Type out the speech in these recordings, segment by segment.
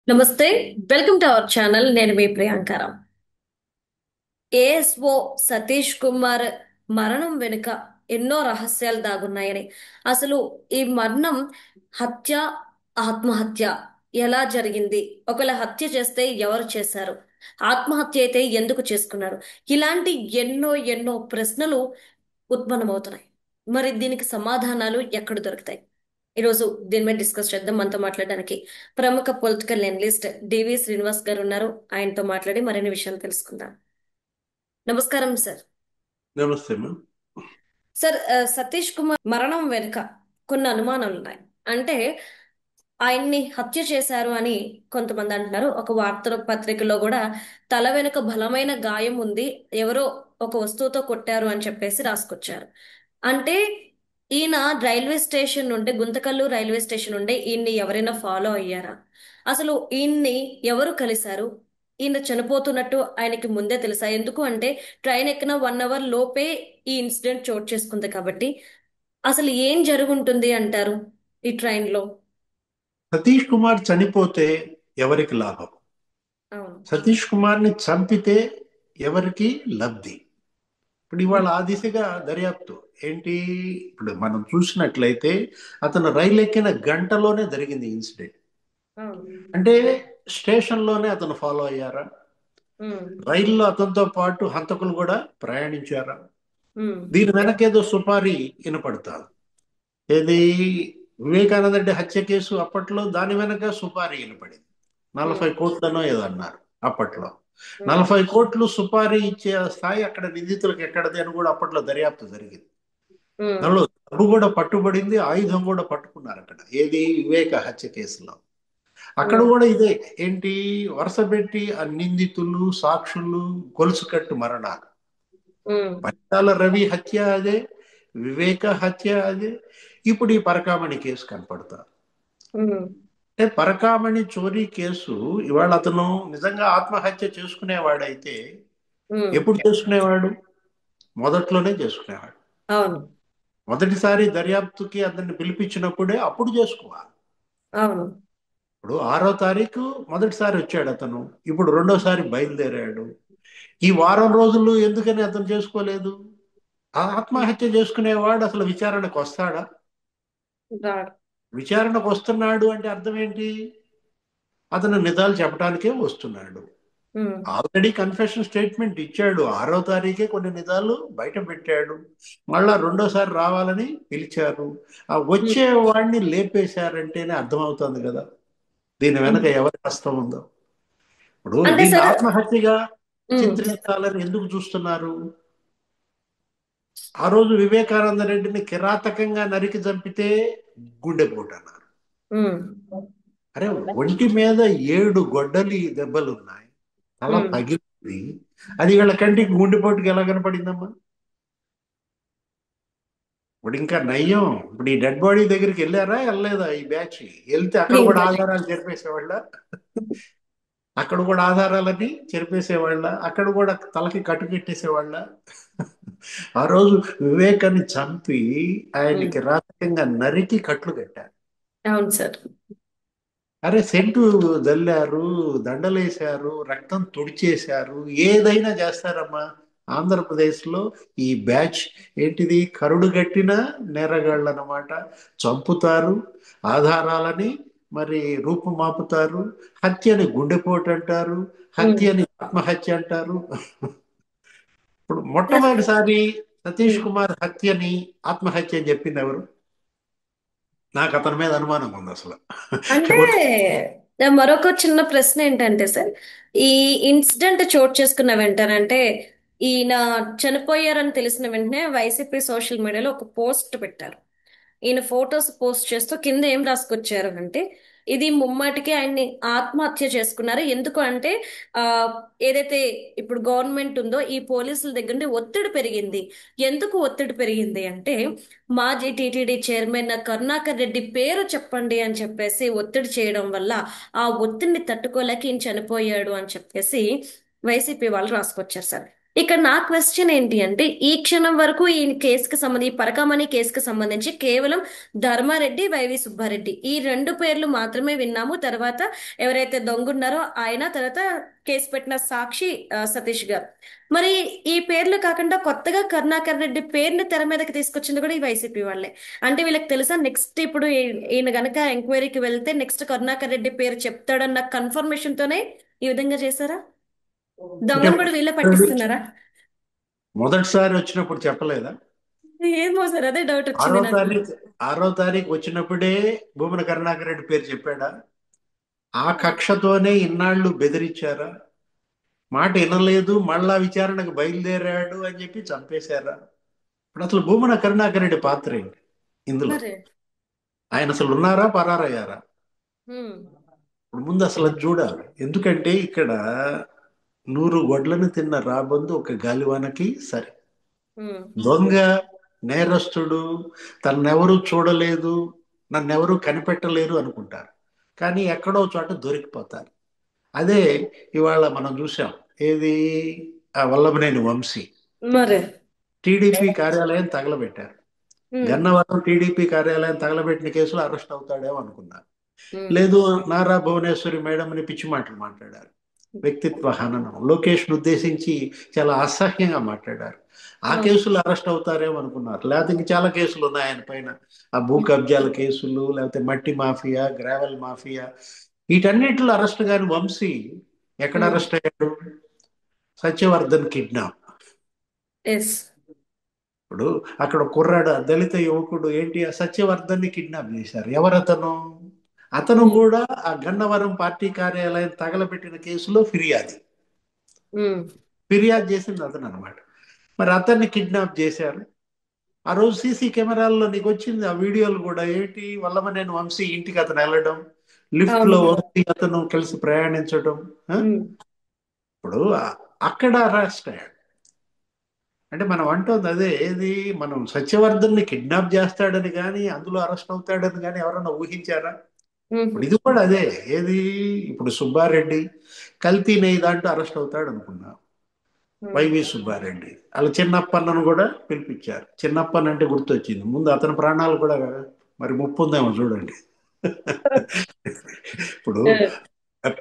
నమస్తే. Welcome to our channel. నేను మీ ప్రియాంకరం. ASO Satish Kumar మరణం వెనుక ఎన్నో రహస్యాలు దాగున్నాయని, అసలు ఈ మరణం హత్య, ఆత్మహత్య ఎలా జరిగింది, ఒకవేళ హత్య చేస్తే ఎవరు చేశారు, ఆత్మహత్య అయితే ఎందుకు చేసుకున్నారు, ఇలాంటి ఎన్నో ఎన్నో ప్రశ్నలు ఉత్పన్నమవుతున్నాయి. మరి దీనికి సమాధానాలు ఎక్కడ దొరుకుతాయి? ఈరోజు దీని మీద డిస్కస్ చేద్దాం. మనతో మాట్లాడడానికి ప్రముఖ పొలిటికల్ అనలిస్ట్ డివి శ్రీనివాస్ గారు ఉన్నారు. ఆయనతో మాట్లాడి మరిన్ని విషయాలు తెలుసుకుందాం. నమస్కారం సార్. నమస్తే మ్యామ్. సార్, సతీష్ కుమార్ మరణం వెనుక కొన్ని అనుమానాలు ఉన్నాయి. అంటే ఆయన్ని హత్య చేశారు అని కొంతమంది అంటున్నారు. ఒక వార్తా పత్రికలో కూడా తల వెనుక బలమైన గాయం ఉంది, ఎవరో ఒక వస్తువుతో కొట్టారు అని చెప్పేసి రాసుకొచ్చారు. అంటే ఈయన రైల్వే స్టేషన్ నుండి, గుంతకల్లు రైల్వే స్టేషన్ నుండి ఈయన్ని ఎవరైనా ఫాలో అయ్యారా? అసలు ఈయన్ని ఎవరు కలిశారు? ఈయన చనిపోతున్నట్టు ఆయనకి ముందే తెలుసా? ఎందుకు అంటే ట్రైన్ ఎక్కిన 1 అవర్ లోపే ఈ ఇన్సిడెంట్ చోటు చేసుకుంది కాబట్టి అసలు ఏం జరుగుంటుంది అంటారు ఈ ట్రైన్ లో? సతీష్ కుమార్ చనిపోతే ఎవరికి లాభం? అవును. సతీష్ కుమార్ని చంపితే ఎవరికి లబ్ధి? ఇప్పుడు ఇవాళ ఆ దిశగా దర్యాప్తు ఏంటి? ఇప్పుడు మనం చూసినట్లయితే అతను రైలు ఎక్కిన గంటలోనే జరిగింది ఇన్సిడెంట్. అవును. అంటే స్టేషన్లోనే అతను ఫాలో అయ్యారా? ఉమ్. రైల్లో అతనితో పాటు హంతకులు కూడా ప్రయాణించారా? ఉమ్. దీని వెనకేదో సుపారీ వినపడతారు. ఏది? వివేకానంద రెడ్డి హత్య కేసు అప్పట్లో దాని వెనక సుపారీ వినపడింది. ఉమ్. 40 కోట్లనో ఏదో అన్నారు అప్పట్లో. ఉమ్. 40 కోట్లు సుపారీ ఇచ్చే స్థాయి అక్కడ నిందితులకు ఎక్కడది అని కూడా అప్పట్లో దర్యాప్తు జరిగింది. ఉమ్. దానిలో డబ్బు కూడా పట్టుబడింది, ఆయుధం కూడా పట్టుకున్నారు అక్కడ. ఏది? వివేక హత్య కేసులో అక్కడ ఉమ్. కూడా ఇదే. ఏంటి? వరుస పెట్టి ఆ నిందితులు, సాక్షులు, గొలుసు కట్టు మరణాలు. ఉమ్. పరిటాల రవి హత్య అదే, వివేక హత్య అదే, ఇప్పుడు ఈ పరకామణి కేసు కనపడతా. ఉమ్. అంటే పరకామణి చోరీ కేసు ఇవాళ అతను నిజంగా ఆత్మహత్య చేసుకునేవాడైతే ఉమ్. ఎప్పుడు చేసుకునేవాడు? మొదట్లోనే చేసుకునేవాడు. అవును. మొదటిసారి దర్యాప్తుకి అతన్ని పిలిపించినప్పుడే అప్పుడు చేసుకోవాలి. అవును. ఇప్పుడు 6వ తారీఖు మొదటిసారి వచ్చాడు అతను, ఇప్పుడు రెండోసారి బయలుదేరాడు. ఈ వారం రోజులు ఎందుకని అతను చేసుకోలేదు? ఆ ఆత్మహత్య చేసుకునేవాడు అసలు విచారణకు వస్తాడా? రాడు. విచారణకు వస్తున్నాడు అంటే అర్థం ఏంటి? అతను నిజాలు చెప్పడానికే వస్తున్నాడు. ఉమ్. ఆల్రెడీ కన్ఫెషన్ స్టేట్మెంట్ ఇచ్చాడు. 6వ తారీఖే కొన్ని నిజాలు బయట పెట్టాడు. మళ్ళా రెండోసారి రావాలని పిలిచారు. ఆ ఉమ్. వచ్చే వాడిని లేపేశారంటేనే అర్థమవుతుంది కదా దీని వెనక ఉమ్. ఎవరి కష్టం ఉందో. ఇప్పుడు అంటే దీన్ని సార్. ఆత్మహత్యగా ఉమ్. చిత్రించాలని ఎందుకు చూస్తున్నారు? ఆ రోజు వివేకానంద రెడ్డిని కిరాతకంగా నరికి చంపితే గుండెపోటు అన్నారు. ఉమ్. అరే, ఒంటి మీద 7 గొడ్డలి దెబ్బలు ఉన్నాయి, తల ఉమ్. పగిలింది. అది వీళ్ళ కంటికి గుండెపోటుకి ఎలా కనపడిందమ్మా? ఇప్పుడు ఇంకా నయ్యం. ఇప్పుడు ఈ డెడ్ బాడీ దగ్గరికి వెళ్ళారా వెళ్ళలేదా ఈ బ్యాచ్? వెళ్తే అక్కడ కూడా ఇంకా ఆధారాలు చెరిపేసేవాళ్ళ? అక్కడ కూడా ఆధారాలని చెరిపేసేవాళ్ళ? అక్కడ కూడా తలకి కట్టు పెట్టేసేవాళ్ళ? ఆ రోజు వివేకాన్ని చంపి ఉమ్. ఆయనకి రాజకీయంగా నరికి కట్లు కట్టారు. అవును సార్. అరే, సెంటు జల్లారు, దండలేశారు, రక్తం తుడిచేశారు, ఏదైనా చేస్తారమ్మా. ఆంధ్రప్రదేశ్లో ఈ బ్యాచ్ ఏంటిది? కరుడుగట్టిన నేరగాళ్ళు అన్నమాట. చంపుతారు, ఆధారాలని మరి రూపుమాపుతారు, హత్యని గుండెపోటు అంటారు, ఉమ్. హత్యని ఆత్మహత్య అంటారు. ఇప్పుడు సార్. మొట్టమొదటిసారి సతీష్ ఉమ్. కుమార్ హత్యని ఆత్మహత్య అని చెప్పింది ఎవరు? నాకు అతని మీద అనుమానం ఉంది అసలు. అంటే మరొక చిన్న ప్రశ్న ఏంటంటే సార్, ఈ ఇన్సిడెంట్ చోటు చేసుకున్న వెంటనే, అంటే ఈయన చనిపోయారని తెలిసిన వెంటనే వైసీపీ సోషల్ మీడియాలో ఒక పోస్ట్ పెట్టారు. ఈయన ఫొటోస్ పోస్ట్ చేస్తూ కింద ఏం రాసుకొచ్చారు అంటే, ఇది ముమ్మాటికి ఆయన్ని ఆత్మహత్య చేసుకున్నారు. ఎందుకు అంటే ఆ ఏదైతే ఇప్పుడు గవర్నమెంట్ ఉందో ఈ పోలీసుల దగ్గర నుండి ఒత్తిడి పెరిగింది. ఎందుకు ఒత్తిడి పెరిగింది అంటే, మాజీ టీటీడీ చైర్మన్ కరుణాకర్ రెడ్డి పేరు చెప్పండి అని చెప్పేసి ఒత్తిడి చేయడం వల్ల ఆ ఒత్తిడిని తట్టుకోలేక ఈయన చనిపోయాడు అని చెప్పేసి వైసీపీ వాళ్ళు రాసుకొచ్చారు సార్. ఇక్కడ నా క్వశ్చన్ ఏంటి అంటే ఈ క్షణం వరకు ఈ కేసుకి సంబంధించి పరకామణి కేసుకి సంబంధించి కేవలం ధర్మారెడ్డి, వైవి సుబ్బారెడ్డి ఈ రెండు పేర్లు మాత్రమే విన్నాము. తర్వాత ఎవరైతే దొంగ ఉన్నారో ఆయన, తర్వాత కేసు పెట్టిన సాక్షి సతీష్ గారు. మరి ఈ పేర్లు కాకుండా కొత్తగా కరుణాకర్ రెడ్డి పేరుని తెర మీదకి తీసుకొచ్చింది కూడా ఈ వైసీపీ వాళ్ళే. అంటే వీళ్ళకి తెలుసా నెక్స్ట్ ఇప్పుడు ఈయన గనక ఎంక్వైరీకి వెళ్తే నెక్స్ట్ కరుణాకర్ రెడ్డి పేరు చెప్తాడన్న కన్ఫర్మేషన్ తోనే ఈ విధంగా చేశారా? అంటే దొంగను కూడా వీళ్ళే పట్టిస్తున్నారా? మొదటిసారి వచ్చినప్పుడు చెప్పలేదా? ఏమో సార్, అదే డౌట్ ఆరో వచ్చింది నాకు. తారీఖు ఆరో తారీఖు వచ్చినప్పుడే భూమన కరుణాకర్ రెడ్డి పేరు చెప్పాడా? ఆ కక్షతోనే ఇన్నాళ్ళు బెదిరించారా? మాట వినలేదు, మళ్ళా విచారణకు బయలుదేరాడు అని చెప్పి చంపేశారా? ఇప్పుడు అసలు భూమన కరుణాకర్ రెడ్డి పాత్ర ఏంటి ఇందులో? మరి ఆయన అసలు ఉన్నారా, పరారయ్యారా? హ్మ్. ఇప్పుడు ముందు అసలు అది చూడాలి. ఎందుకంటే ఇక్కడ 100 గొడ్లను తిన్న రాబందు ఒక గాలివానకి సరే. హ్మ్. దొంగ, నేరస్తుడు, తన్నెవరూ చూడలేదు, నన్నెవరూ కనిపెట్టలేరు అనుకుంటారు. కానీ ఎక్కడో చోట దొరికిపోతారు. అదే ఇవాళ మనం చూసాం. ఏది? ఆ వల్లభనేని వంశీ మరి టీడీపీ కార్యాలయం తగలబెట్టారు. హ్మ్. గన్నవరం టీడీపీ కార్యాలయం తగలబెట్టిన కేసులో అరెస్ట్ అవుతాడేమో అనుకున్నారు. హ్మ్. లేదు, నారా భువనేశ్వరి మేడం అని పిచ్చి మాటలు మాట్లాడారు. వ్యక్తిత్వ హననం, లోకేష్ను ఉద్దేశించి చాలా అసహ్యంగా మాట్లాడారు. ఆ అవును. కేసులు అరెస్ట్ అవుతారేమో అనుకున్నారు. లేకపోతే ఇంక చాలా కేసులు ఉన్నాయి ఆయన పైన. ఆ భూ కబ్జాల కేసులు, లేకపోతే మట్టి మాఫియా, గ్రావెల్ మాఫియా, వీటన్నిటిలో అరెస్ట్ కాని వంశీ ఎక్కడ హ్మ్. అరెస్ట్ అయ్యాడు? సత్యవర్ధన్ కిడ్నాప్. ఎస్. ఇప్పుడు అక్కడ కుర్రాడు, ఆ దళిత యువకుడు ఏంటి, ఆ సత్యవర్ధన్ని కిడ్నాప్ చేశారు. ఎవరతను? అతను హ్మ్. కూడా ఆ గన్నవరం పార్టీ కార్యాలయం తగలబెట్టిన కేసులో ఫిర్యాది. హ్మ్. ఫిర్యాదు చేసింది అతను అనమాట. మరి అతన్ని కిడ్నాప్ చేశారు. ఆ రోజు సీసీ కెమెరాల్లో నీకు వచ్చింది ఆ వీడియోలు కూడా. ఏంటి, వల్లభనేని వంశీ ఇంటికి అతను వెళ్ళడం, లిఫ్ట్ అవును. లో వంశీ అతను కలిసి ప్రయాణించడం. ఆ? హ్మ్. ఇప్పుడు అక్కడ అరెస్ట్ అయ్యాడు. అంటే మనం అంటోంది అదే. ఏది, మనం సత్యవర్ధన్ని కిడ్నాప్ చేస్తాడని కానీ అందులో అరెస్ట్ అవుతాడని కానీ ఎవరన్నా ఊహించారా? హుహు. ఇప్పుడు ఇది కూడా అదే. ఏది, ఇప్పుడు సుబ్బారెడ్డి కల్తీ నెయ్యి దాంట్లో అరెస్ట్ అవుతాడు అనుకున్నా. హ్మ్. వైవి సుబ్బారెడ్డి అలా చిన్నప్పన్నను కూడా పిలిపించారు. చిన్నప్పన్ అంటే గుర్తొచ్చింది ముందు అతని ప్రాణాలు కూడా మరి ముప్పు ఉందేమో చూడండి. ఇప్పుడు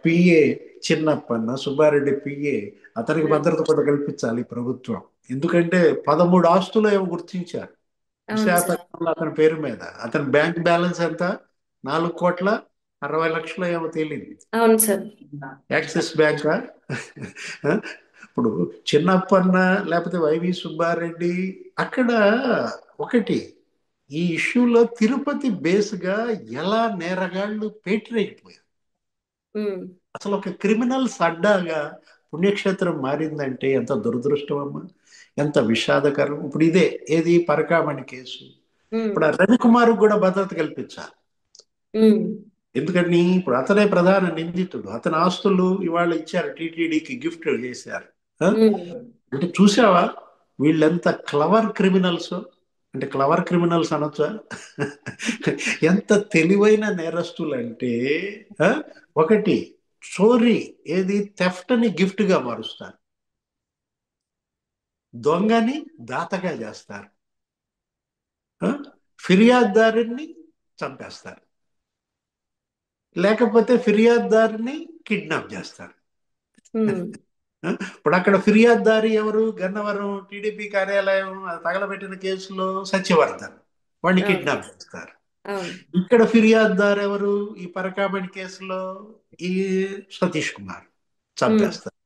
పిఏ చిన్నప్పన్న, సుబ్బారెడ్డి పిఏ, అతనికి హ్మ్. భద్రత కూడా కల్పించాలి ఈ ప్రభుత్వం. ఎందుకంటే 13 ఆస్తులు ఏమో గుర్తించారు అవును సార్. విశాఖపట్నంలో అతని పేరు మీద. అతని బ్యాంక్ బ్యాలెన్స్ ఎంత? 4,60,00,000 ఏమో తేలింది. అవును సార్. యాక్సిస్ బ్యాంకా? ఇప్పుడు చిన్నప్పన్న, లేకపోతే వైవి సుబ్బారెడ్డి, అక్కడ ఒకటి, ఈ ఇష్యూలో తిరుపతి బేస్గా ఎలా నేరగాళ్ళు పేటరైపోయారు. హ్మ్. అసలు ఒక క్రిమినల్స్ అడ్డాగా పుణ్యక్షేత్రం మారిందంటే ఎంత దురదృష్టం అమ్మా, ఎంత విషాదకరం. ఇప్పుడు ఇదే, ఏది, పరకామణి కేసు. హ్మ్. ఇప్పుడు ఆ రవికుమార్ కూడా భద్రత కల్పించాలి. హ్మ్. ఎందుకని? ఇప్పుడు అతనే ప్రధాన నిందితుడు. అతని ఆస్తులు ఇవాళ ఇచ్చారు, టీటీడీకి గిఫ్ట్ చేశారు. ఆ? హ్మ్. అంటే చూసావా వీళ్ళెంత క్లవర్ క్రిమినల్స్? అంటే క్లవర్ క్రిమినల్స్ అనొచ్చా? ఎంత తెలివైన నేరస్తులు అంటే, ఆ, ఒకటి, చోరీ, ఏది, థెఫ్ట్ ని గిఫ్ట్ గా మారుస్తారు. దొంగని దాతగా చేస్తారు. ఆ? ఫిర్యాదుదారుని చంపేస్తారు. లేకపోతే ఫిర్యాదుదారుని కిడ్నాప్ చేస్తారు. హ్మ్. ఆ? ఇప్పుడు అక్కడ ఫిర్యాదుదారి ఎవరు? గన్నవరం టీడీపీ కార్యాలయం తగలబెట్టిన కేసులో సత్యవర్ధన్, వాడిని అవును. కిడ్నాప్ చేస్తారు. అవును. ఇక్కడ ఫిర్యాదుదారు ఎవరు? ఈ పరకామణి కేసులో ఈ సతీష్ కుమార్. హ్మ్. చంపేస్తారు.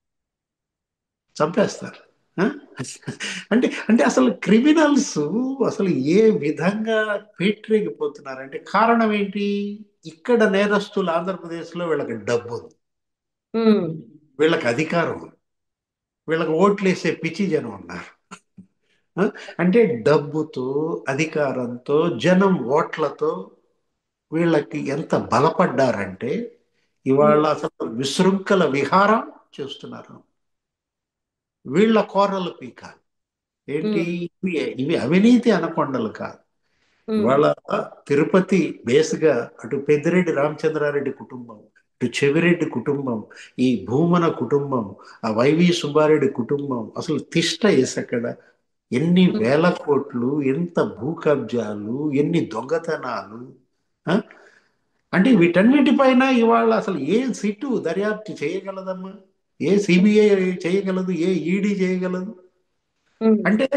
చంపేస్తారు. ఆ? అంటే అంటే అసలు క్రిమినల్స్ అసలు ఏ విధంగా పేటరేగిపోతున్నారంటే కారణం ఏంటి? ఇక్కడ నేరస్తులు ఆంధ్రప్రదేశ్లో వీళ్ళకి డబ్బు ఉంది, హ్మ్. వీళ్ళకి అధికారం ఉంది, వీళ్ళకి ఓట్లేసే పిచ్చి జనం ఉన్నారు. ఆ? అంటే డబ్బుతో, అధికారంతో, జనం ఓట్లతో వీళ్ళకి ఎంత బలపడ్డారంటే ఇవాళ హ్మ్. అసలు విశృంఖల విహారం చేస్తున్నారు. వీళ్ళ కోరలు పీకాలి. ఏంటి? హ్మ్. ఇవి ఇవి అవినీతి అనకొండలు కాదు. హ్మ్. ఇవాళ తిరుపతి బేస్గా అటు పెద్దిరెడ్డి రామచంద్రారెడ్డి కుటుంబం, ఇటు చెవిరెడ్డి కుటుంబం, ఈ భూమన కుటుంబం, ఆ వైవి సుబ్బారెడ్డి కుటుంబం, అసలు తిష్ట ఎక్కడ, ఎన్ని ఉమ్, వేల కోట్లు, ఎంత భూ కబ్జాలు, ఎన్ని దొంగతనాలు. ఆ? అంటే వీటన్నిటిపైన ఇవాళ అసలు ఏ సిట్టు దర్యాప్తు చేయగలదమ్మా? ఏ సిబిఐ చేయగలదు? ఏ ఈడీ చేయగలదు? ఉమ్, అంటే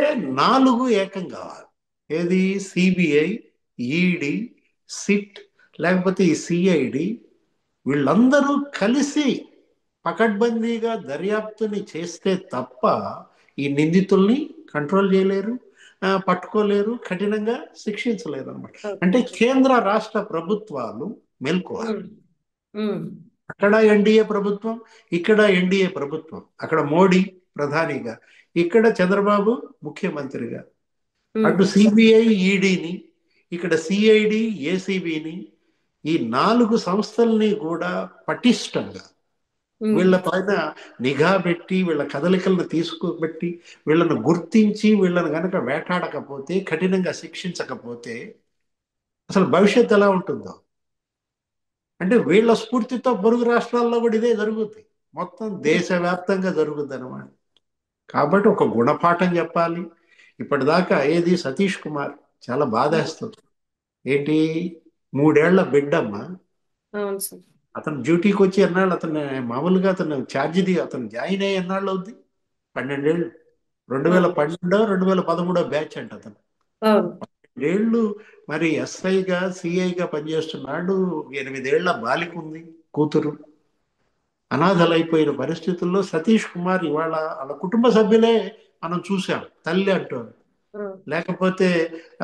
నాలుగు ఏకం కావాలి. ఏది? సిబిఐ, ఈడీ, సిట్, లేకపోతే ఈ సిఐడి, వీళ్ళందరూ కలిసి పకడ్బందీగా దర్యాప్తుని చేస్తే తప్ప ఈ నిందితుల్ని కంట్రోల్ చేయలేరు, పట్టుకోలేరు, కఠినంగా శిక్షించలేరు అనమాట. ఓకే. అంటే కేంద్ర రాష్ట్ర ప్రభుత్వాలు మెలకువాలి. ఉమ్, ఉమ్, అక్కడ ఎన్డీఏ ప్రభుత్వం, ఇక్కడ ఎన్డీఏ ప్రభుత్వం, అక్కడ మోడీ ప్రధానిగా, ఇక్కడ చంద్రబాబు ముఖ్యమంత్రిగా, ఉమ్, అటు సిబిఐ ఈడీని, ఇక్కడ సిఐడి ఏసీబీని, ఈ నాలుగు సంస్థల్ని కూడా పటిష్టంగా ఉమ్. వీళ్ళ పైన నిఘా పెట్టి, వీళ్ళ కదలికలను తీసుకోబెట్టి, వీళ్ళను గుర్తించి, వీళ్ళను గనక వేటాడకపోతే, కఠినంగా శిక్షించకపోతే అసలు భవిష్యత్తు ఎలా ఉంటుందో. అంటే వీళ్ళ స్ఫూర్తితో పొరుగు రాష్ట్రాల్లో కూడా ఇదే జరుగుద్ది. మొత్తం దేశవ్యాప్తంగా జరుగుద్ది అనమాట. కాబట్టి ఒక గుణపాఠం చెప్పాలి. ఇప్పటిదాకా ఏది సతీష్ కుమార్ చాలా బాధేస్తుంది. ఏంటి? 3 ఏళ్ల బిడ్డమ్మ. అవును సార్. అతను డ్యూటీకి వచ్చి ఎన్నాళ్ళు, అతను మామూలుగా అతను ఛార్జీది, అతను జాయిన్ అయ్యి ఎన్నాళ్ళు అవుద్ది? 12 ఏళ్ళు. రెండు వేల అవును. పన్నెండో 2013 బ్యాచ్ అంట అతను. అవును. ఏళ్ళు. మరి ఎస్ఐగా సిఐగా పనిచేస్తున్నాడు. 8 ఏళ్ల బాలిక ఉంది, కూతురు. అనాథలైపోయిన పరిస్థితుల్లో సతీష్ కుమార్ ఇవాళ వాళ్ళ కుటుంబ సభ్యులే మనం చూసాం. తల్లి అంటారు, ఉమ్, లేకపోతే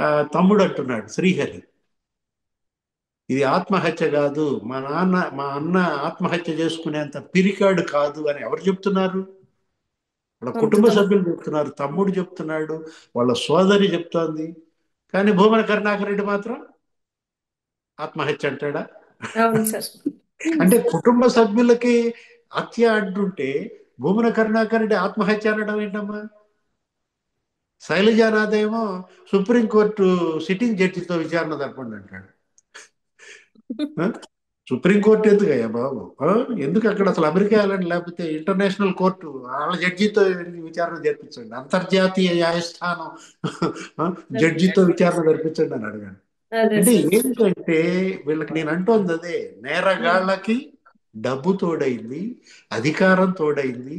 ఆ, తమ్ముడు అంటున్నాడు శ్రీహరి. ఇది ఆత్మహత్య కాదు, మా నాన్న మా అన్న ఆత్మహత్య చేసుకునేంత పిరికాడు కాదు అని ఎవరు చెప్తున్నారు? వాళ్ళ కుటుంబ పంపుతాం. సభ్యులు చెప్తున్నారు, తమ్ముడు చెప్తున్నాడు, వాళ్ళ సోదరి చెప్తోంది. కానీ భూమన కరుణాకర్ రెడ్డి మాత్రం ఆత్మహత్య అంటాడా? అవును సార్. అంటే కుటుంబ సభ్యులకి హత్య అంటుంటే భూమన కరుణాకర్ రెడ్డి ఆత్మహత్య అనడం ఏంటమ్మా? శైలజానాథ్ ఏమో సుప్రీంకోర్టు సిట్టింగ్ జడ్జితో విచారణ జరపండి అంటాడు. ఆ? సుప్రీంకోర్టు ఎందుకు అయ్యా బాబు? ఎందుకు అక్కడ అసలు అమెరికా వెళ్ళండి, లేకపోతే ఇంటర్నేషనల్ కోర్టు వాళ్ళ జడ్జితో విచారణ జరిపించండి, అంతర్జాతీయ న్యాయస్థానం ఆ, జడ్జితో విచారణ జరిపించండి అని అడగండి. అదే అంటే సార్. ఏంటంటే వీళ్ళకి నేను అంటోంది అదే, నేరగాళ్ళకి డబ్బు తోడైంది, అధికారం తోడైంది,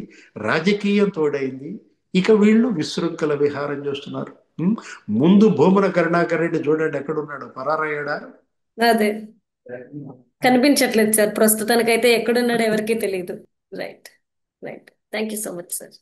రాజకీయం తోడైంది. ఇక వీళ్ళు విశృంఖల విహారం చేస్తున్నారు. ఉం? ముందు భూమన కరుణాకర్ రెడ్డి చూడండి ఎక్కడున్నాడు, పరారయ్యాడా? అదే కనిపించట్లేదు సార్ ప్రస్తుతానికైతే, ఎక్కడున్నాడో ఎవరికీ తెలియదు. Right. Right. Thank you so much sir.